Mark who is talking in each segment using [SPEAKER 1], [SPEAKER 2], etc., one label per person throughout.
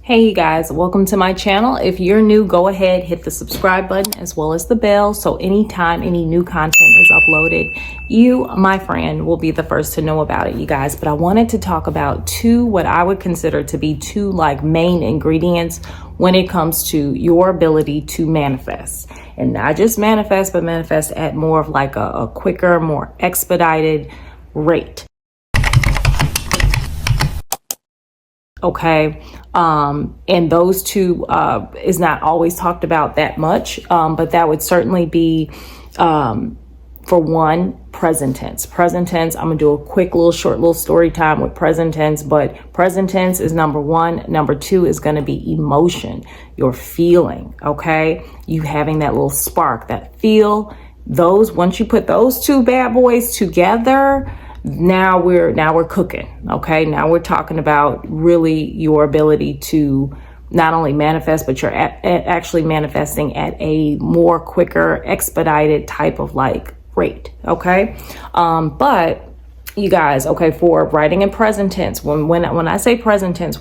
[SPEAKER 1] Hey you guys, welcome to my channel. If you're new, go ahead, hit the subscribe button as well as the bell. So anytime any new content is uploaded, you, my friend, will be the first to know about it, you guys. But I wanted to talk about what I would consider to be two main ingredients when it comes to your ability to manifest. And not just manifest, but manifest at more of a quicker, more expedited rate. Okay. And those two is not always talked about that much, but that would certainly be, for one, present tense. Present tense, I'm gonna do a quick short story time with present tense, but present tense is number one. Number two is gonna be emotion, your feeling, okay? You having that little spark, that feel. Once you put those two bad boys together, now we're cooking. Okay. Now we're talking about really your ability to not only manifest, but you're actually manifesting at a more quicker, expedited type of rate. Okay. But you guys, okay, for writing in present tense, when I say present tense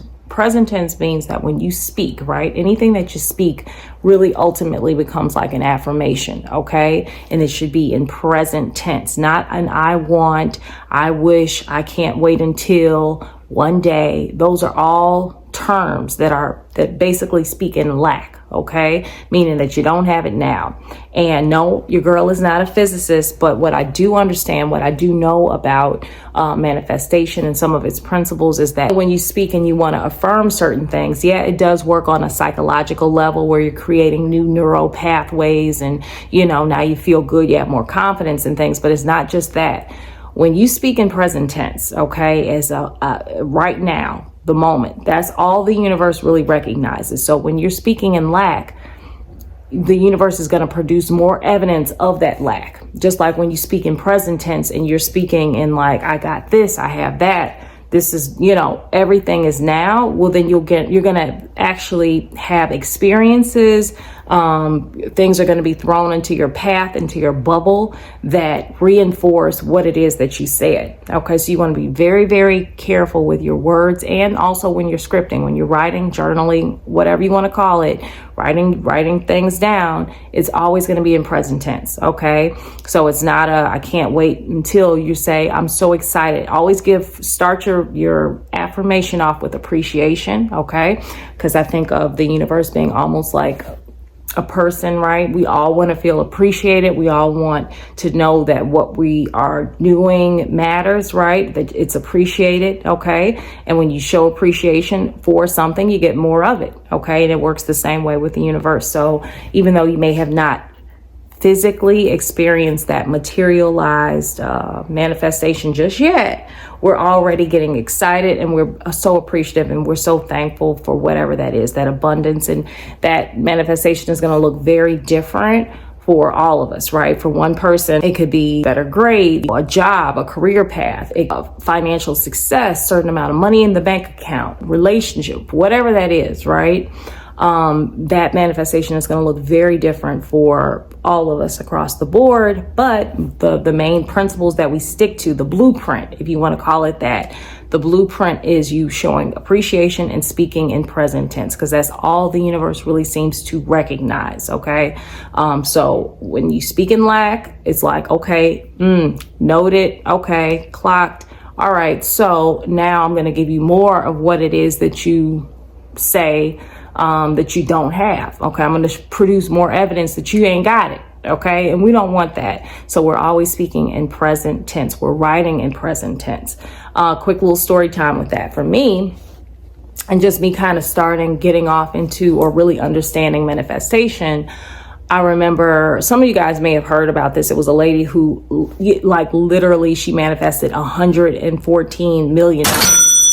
[SPEAKER 1] means that when you speak, right, anything that you speak really ultimately becomes like an affirmation, okay? And it should be in present tense, not an I want, I wish, I can't wait until, one day. Those are all terms that basically speak in lack, okay? Meaning that you don't have it now. And no, your girl is not a physicist, but what I do understand, what I do know about manifestation and some of its principles is that when you speak and you want to affirm certain things, yeah, it does work on a psychological level where you're creating new neural pathways and, now you feel good, you have more confidence in things, but it's not just that. When you speak in present tense, okay, as right now, the moment, that's all the universe really recognizes. So when you're speaking in lack, the universe is going to produce more evidence of that lack. Just like when you speak in present tense and you're speaking in I got this, I have that, this is, everything is now. Well, then you're going to actually have experiences. Things are going to be thrown into your path, into your bubble that reinforce what it is that you said. Okay. So you want to be very, very careful with your words, and also when you're scripting, when you're writing, journaling, whatever you want to call it, writing things down, it's always going to be in present tense. Okay. So it's not I can't wait until you say, I'm so excited. Always start your affirmation off with appreciation. Okay. Because I think of the universe being almost like a person, right? We all want to feel appreciated. We all want to know that what we are doing matters, right? That it's appreciated, okay? And when you show appreciation for something, you get more of it, okay? And it works the same way with the universe. So even though you may have not physically experienced that materialized manifestation just yet, we're already getting excited and we're so appreciative and we're so thankful for whatever that is, that abundance, and that manifestation is going to look very different for all of us, right? For one person, it could be better grade, a job, a career path, financial success, certain amount of money in the bank account, relationship, whatever that is, right? That manifestation is going to look very different for all of us across the board. But the main principles that we stick to, the blueprint, if you want to call it that, the blueprint is you showing appreciation and speaking in present tense, because that's all the universe really seems to recognize. Okay. So when you speak in lack, it's okay, noted. Okay. Clocked. All right. So now I'm going to give you more of what it is that you say that you don't have. Okay. I'm going to produce more evidence that you ain't got it. Okay. And we don't want that. So we're always speaking in present tense. We're writing in present tense. Quick little story time with that for me, and just me kind of getting off into or really understanding manifestation. I remember some of you guys may have heard about this. It was a lady who literally she manifested $114 million.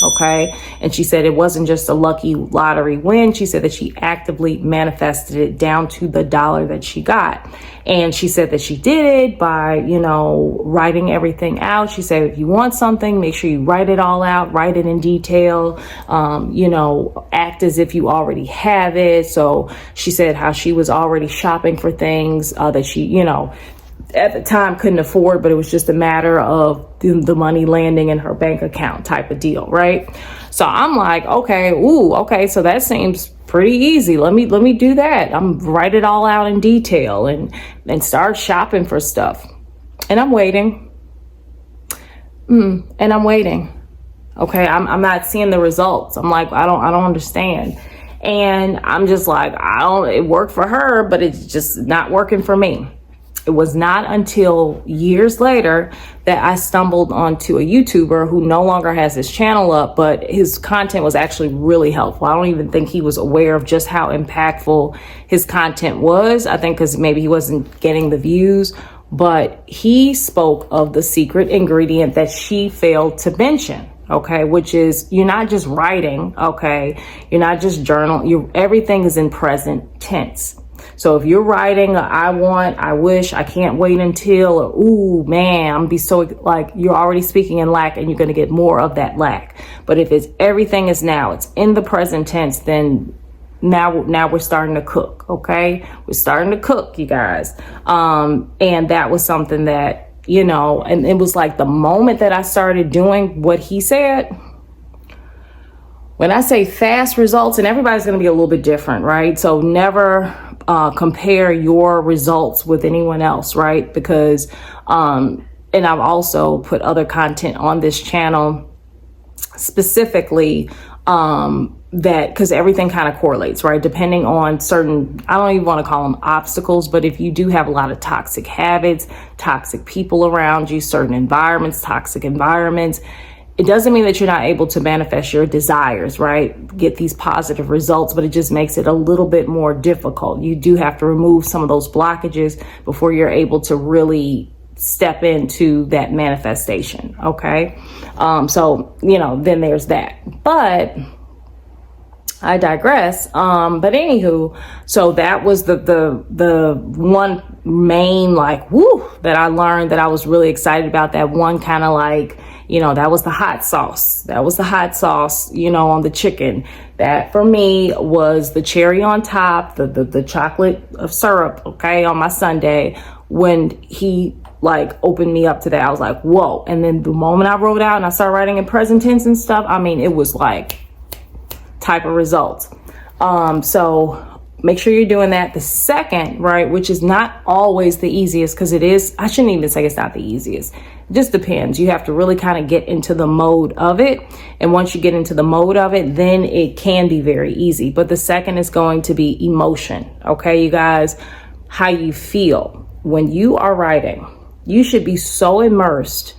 [SPEAKER 1] Okay. And she said it wasn't just a lucky lottery win. She said that she actively manifested it down to the dollar that she got. And she said that she did it by, writing everything out. She said, if you want something, make sure you write it all out, write it in detail, act as if you already have it. So she said how she was already shopping for things that she, at the time couldn't afford, but it was just a matter of the money landing in her bank account type of deal, right? So I'm like, okay, so that seems pretty easy. Let me do that. I'm write it all out in detail and start shopping for stuff. And I'm waiting. And I'm waiting. Okay, I'm not seeing the results. I'm like, I don't understand. And I'm just like, it worked for her, but it's just not working for me. It was not until years later that I stumbled onto a YouTuber who no longer has his channel up, but his content was actually really helpful. I don't even think he was aware of just how impactful his content was. I think because maybe he wasn't getting the views, but he spoke of the secret ingredient that she failed to mention. Okay, which is you're not just writing, okay? You're not just journal, everything is in present tense. So if you're writing I want, I wish, I can't wait until, or ooh man, I'm be so, like, you're already speaking in lack and you're going to get more of that lack. But if it's everything is now, it's in the present tense, then now we're starting to cook, okay? We're starting to cook, you guys. And that was something that, you know, and it was like the moment that I started doing what he said. When I say fast results, and everybody's going to be a little bit different, right? So never compare your results with anyone else, right? Because, and I've also put other content on this channel specifically that, because everything kind of correlates, right? Depending on certain, I don't even want to call them obstacles, but if you do have a lot of toxic habits, toxic people around you, certain environments, toxic environments, it doesn't mean that you're not able to manifest your desires, right? Get these positive results, but it just makes it a little bit more difficult. You do have to remove some of those blockages before you're able to really step into that manifestation, okay? So, you know, then there's that. But I digress. But anywho, so that was the one main, like, woo, that I learned that I was really excited about. That one kind of like, you know, that was the hot sauce. That was the hot sauce, you know, on the chicken. That for me was the cherry on top, the chocolate of syrup, okay, on my sundae. When he like opened me up to that, I was like, whoa. And then the moment I wrote out and I started writing in present tense and stuff, I mean, it was like type of results. So make sure you're doing that. The second, right, which is not always the easiest, because it is, I shouldn't even say it's not the easiest. It just depends. You have to really kind of get into the mode of it. And once you get into the mode of it, then it can be very easy. But the second is going to be emotion. Okay, you guys, how you feel when you are writing. You should be so immersed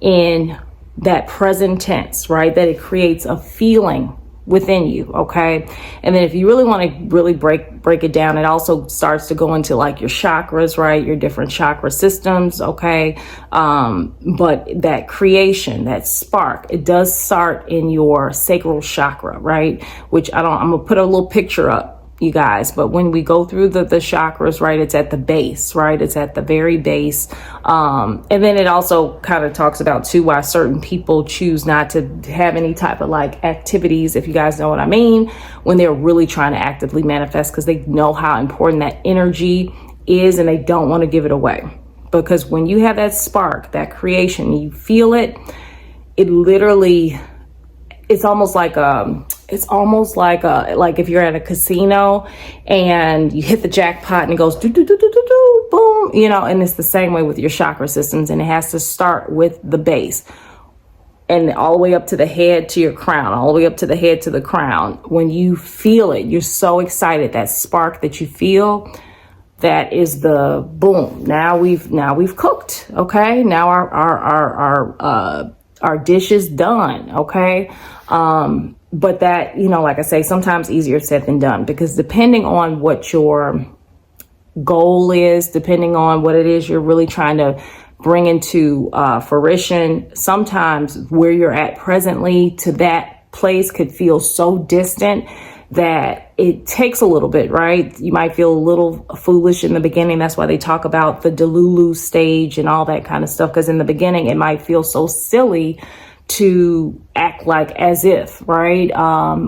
[SPEAKER 1] in that present tense, right, that it creates a feeling within you, okay? And then if you really want to really break it down, it also starts to go into like your chakras, right? Your different chakra systems, okay? But that creation, that spark, it does start in your sacral chakra, right? Which I'm gonna put a little picture up, you guys, but when we go through the chakras, right, it's at the base, right? It's at the very base. And then it also kind of talks about too why certain people choose not to have any type of like activities, if you guys know what I mean, when they're really trying to actively manifest, because they know how important that energy is and they don't want to give it away. Because when you have that spark, that creation, you feel it, it literally, it's almost like like if you're at a casino and you hit the jackpot and it goes do do do do do do boom, you know, and it's the same way with your chakra systems, and it has to start with the base and all the way up to the head to your crown, all the way up to the head to the crown. When you feel it, you're so excited, that spark that you feel, that is the boom. Now we've cooked, okay? Now our dish is done, okay? But that, you know, like I say, sometimes easier said than done, because depending on what your goal is, depending on what it is you're really trying to bring into fruition, sometimes where you're at presently to that place could feel so distant that it takes a little bit, right? You might feel a little foolish in the beginning. That's why they talk about the Delulu stage and all that kind of stuff, because in the beginning it might feel so silly to act like as if, right?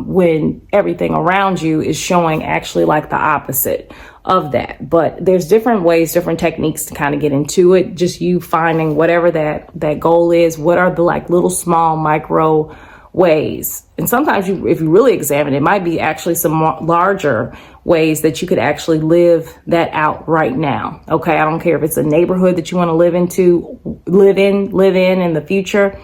[SPEAKER 1] When everything around you is showing actually like the opposite of that. But there's different ways, different techniques to kind of get into it. Just you finding whatever that goal is. What are the like little small micro ways. And sometimes if you really examine it, might be actually some larger ways that you could actually live that out right now. Okay. I don't care if it's a neighborhood that you want to live in the future,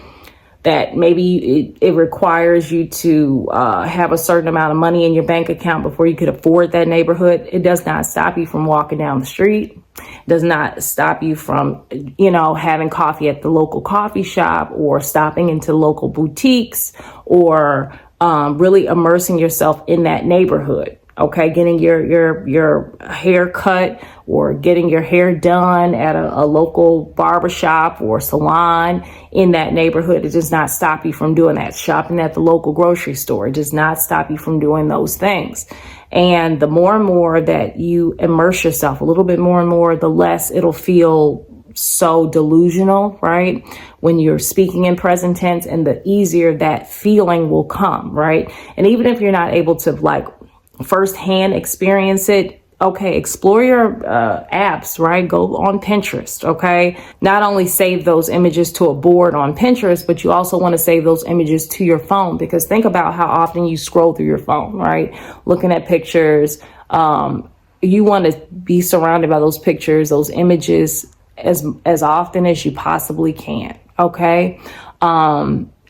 [SPEAKER 1] that maybe it requires you to have a certain amount of money in your bank account before you could afford that neighborhood. It does not stop you from walking down the street. It does not stop you from, having coffee at the local coffee shop, or stopping into local boutiques, or really immersing yourself in that neighborhood. Okay, getting your hair cut, or getting your hair done at a local barbershop or salon in that neighborhood. It does not stop you from doing that. Shopping at the local grocery store, it does not stop you from doing those things. And the more and more that you immerse yourself a little bit more and more, the less it'll feel so delusional, right? When you're speaking in present tense, and the easier that feeling will come, right? And even if you're not able to firsthand experience it, okay, explore your apps, right? Go on Pinterest, okay? Not only save those images to a board on Pinterest, but you also want to save those images to your phone, because think about how often you scroll through your phone, right? Looking at pictures. You want to be surrounded by those pictures, those images as often as you possibly can, okay?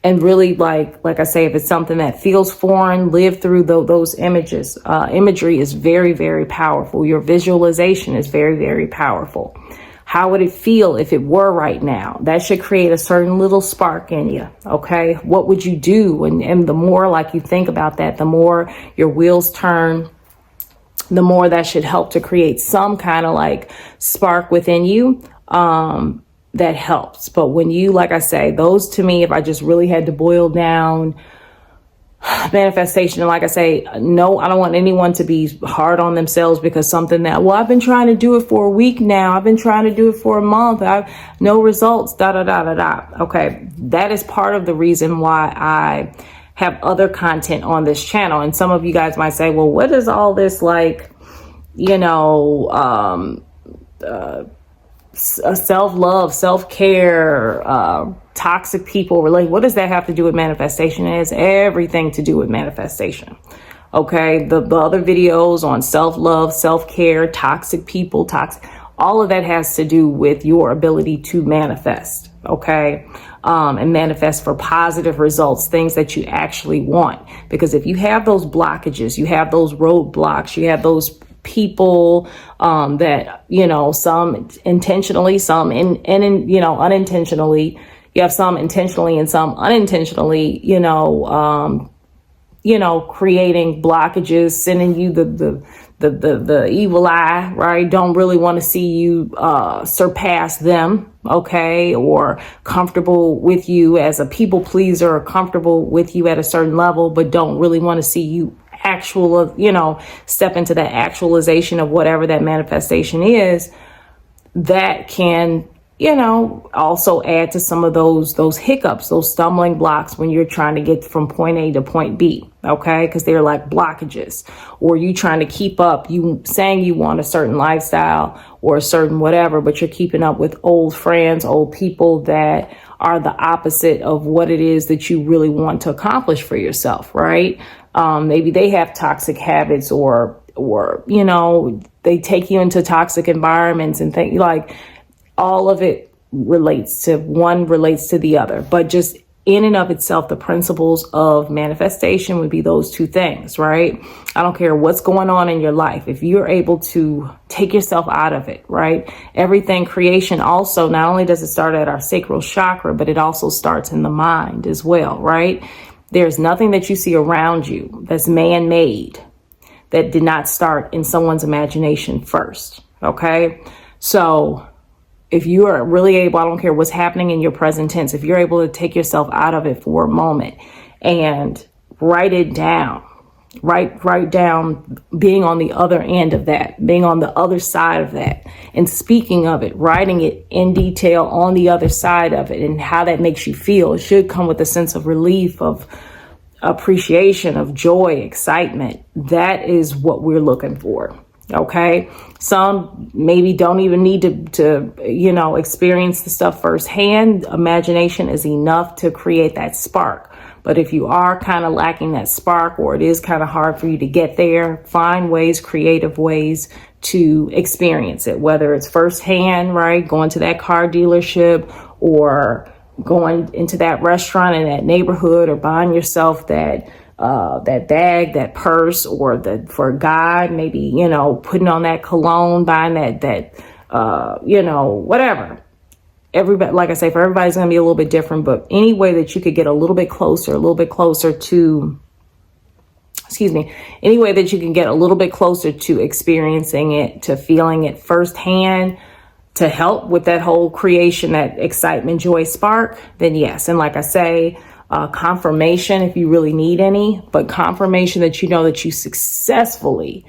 [SPEAKER 1] And really, like I say, if it's something that feels foreign, live through those images. Imagery is very, very powerful. Your visualization is very, very powerful. How would it feel if it were right now? That should create a certain little spark in you. Okay. What would you do? And the more you think about that, the more your wheels turn, the more that should help to create some kind of spark within you. That helps. But when you, like I say, those to me, if I just really had to boil down manifestation, and like I say, no, I don't want anyone to be hard on themselves because something that, I've been trying to do it for a week now. I've been trying to do it for a month. I've no results, Okay. That is part of the reason why I have other content on this channel. And some of you guys might say, well, what is all this self-love, self-care, toxic people relate. What does that have to do with manifestation? It has everything to do with manifestation. Okay. The other videos on self-love, self-care, toxic people, all of that has to do with your ability to manifest. Okay. And manifest for positive results, things that you actually want. Because if you have those blockages, you have those roadblocks, you have those people that some intentionally, some unintentionally. You have some intentionally and some unintentionally, creating blockages, sending you the evil eye, right? Don't really want to see you surpass them, okay? Or comfortable with you as a people pleaser, or comfortable with you at a certain level, but don't really want to see you step into that actualization of whatever that manifestation is. That can, also add to some of those hiccups, those stumbling blocks when you're trying to get from point A to point B. Okay. Cause they're like blockages, or you trying to keep up, you saying you want a certain lifestyle or a certain whatever, but you're keeping up with old friends, old people that are the opposite of what it is that you really want to accomplish for yourself. Right. Maybe they have toxic habits, or they take you into toxic environments, and think all of it relates to the other. But just in and of itself, the principles of manifestation would be those two things, right? I don't care what's going on in your life. If you're able to take yourself out of it, right? Everything creation also, not only does it start at our sacral chakra, but it also starts in the mind as well, right? There's nothing that you see around you that's man-made that did not start in someone's imagination first. Okay. So if you are really able, I don't care what's happening in your present tense, if you're able to take yourself out of it for a moment and write it down, write down being on the other end of that, being on the other side of that, and speaking of it, writing it in detail on the other side of it, and how that makes you feel. It should come with a sense of relief, of appreciation, of joy, excitement. That is what we're looking for. Okay. Some maybe don't even need to experience the stuff firsthand. Imagination is enough to create that spark. But if you are kind of lacking that spark, or it is kind of hard for you to get there, find ways, creative ways to experience it, whether it's firsthand, right? Going to that car dealership, or going into that restaurant in that neighborhood, or buying yourself that bag, that purse, or for a guy, maybe, you know, putting on that cologne, buying that you know, whatever. Everybody, like I say, for everybody's going to be a little bit different, but any way that you could get a little bit closer to, any way that you can get a little bit closer to experiencing it, to feeling it firsthand, to help with that whole creation, that excitement, joy, spark, then yes. And like I say, confirmation if you really need any, but confirmation that you know that you successfully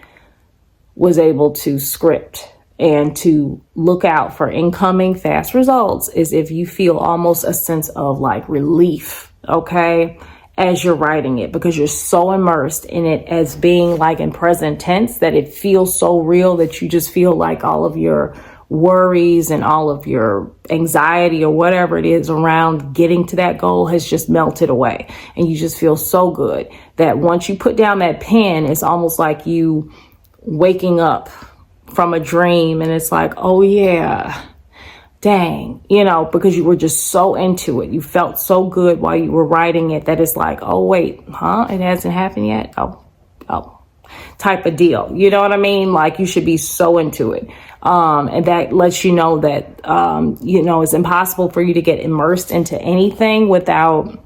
[SPEAKER 1] was able to script and to look out for incoming fast results is if you feel almost a sense of like relief, okay, as you're writing it, because you're so immersed in it as being like in present tense that it feels so real that you just feel like all of your worries and all of your anxiety or whatever it is around getting to that goal has just melted away. And you just feel so good that once you put down that pen, it's almost like you waking up from a dream, and it's like, oh yeah, dang, you know, because you were just so into it. You felt so good while you were writing it that it's like, oh wait, it hasn't happened yet. Oh, type of deal. You know what I mean? Like you should be so into it. And that lets you know that, you know, it's impossible for you to get immersed into anything without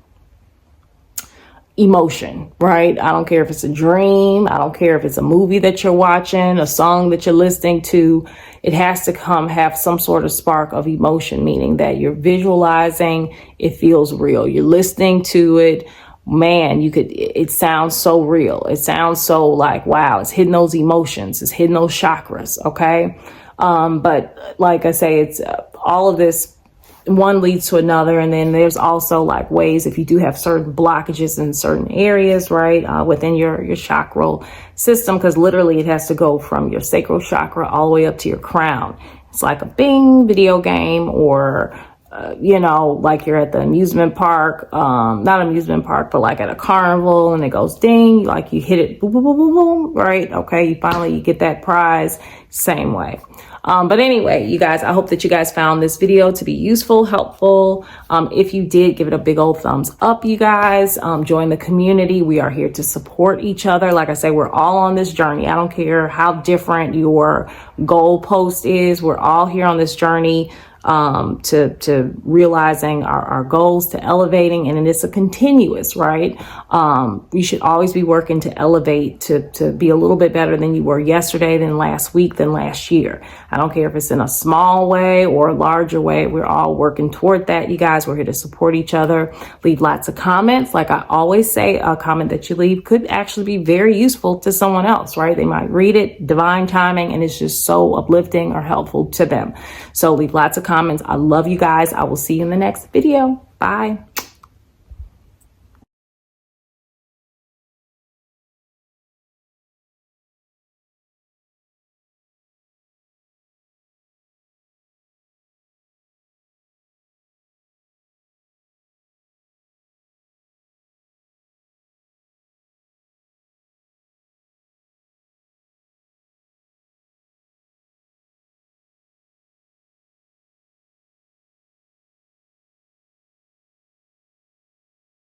[SPEAKER 1] emotion, right? I don't care if it's a dream. I don't care if it's a movie that you're watching, a song that you're listening to. It has to have some sort of spark of emotion, meaning that you're visualizing, it feels real. You're listening to it. Man, it sounds so real. It sounds so like, wow, it's hitting those emotions. It's hitting those chakras. Okay. But like I say, it's all of this, one leads to another. And then there's also like ways, if you do have certain blockages in certain areas, right, within your chakral system, because literally it has to go from your sacral chakra all the way up to your crown. It's like a Bing video game, or you know, like you're at the amusement park, not amusement park, but like at a carnival, and it goes ding, like you hit it, boom, boom, boom, boom, boom, right? Okay, you get that prize, same way. But anyway, you guys, I hope that you guys found this video to be useful, helpful. If you did, give it a big old thumbs up, you guys. Join the community. We are here to support each other. Like I say, we're all on this journey. I don't care how different your goal post is. We're all here on this journey to realizing our goals, to elevating, and it's a continuous, right? You should always be working to elevate, to be a little bit better than you were yesterday, than last week, than last year. I don't care if it's in a small way or a larger way. We're all working toward that, you guys. We're here to support each other. Leave lots of comments. Like I always say, a comment that you leave could actually be very useful to someone else, right? They might read it, divine timing, and it's just so uplifting or helpful to them. So leave lots of comments. I love you guys. I will see you in the next video. Bye.